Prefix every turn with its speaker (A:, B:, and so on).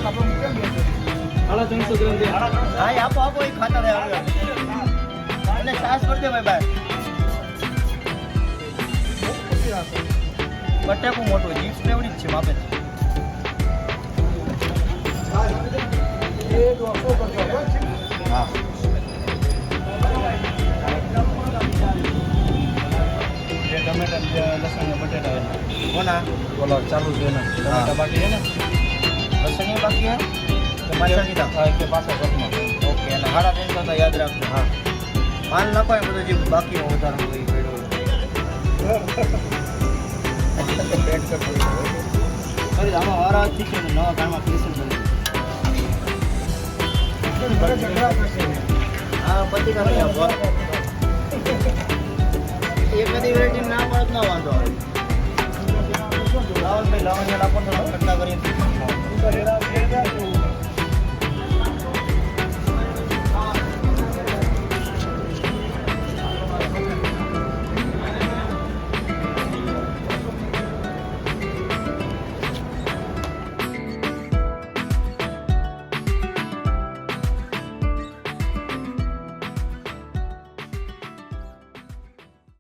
A: 350 ગ્રામ છે.
B: હા આપો આપો એ ખાતા રહે અને છાશ કરી દે ભાઈ બાય બટાકું મોટું જીપ્સ ને એવડી જ છે માપે હા ટમેટા લસણ ને બટેટા કોના
A: બોલો ચાલુ છે ને ટમેટા બાકી છે ને
B: લસણ બાકી હે તો પાછા કીધા
A: હા કે પાછા કપમાં
B: ઓકે અને 350 તો યાદ રાખજો
A: હા
B: માલ નાખો એ બધું જે બાકી હોય વધારે હોય એ પેડો કરી આમાં વારા થી છે નવા કામમાં ફેશન બની હા બધી કામ આપો એક બધી વેરાયટી ના પડત ના વાંધો આવે લાવણ ભાઈ લાવણ આપો તો કરતા કરીએ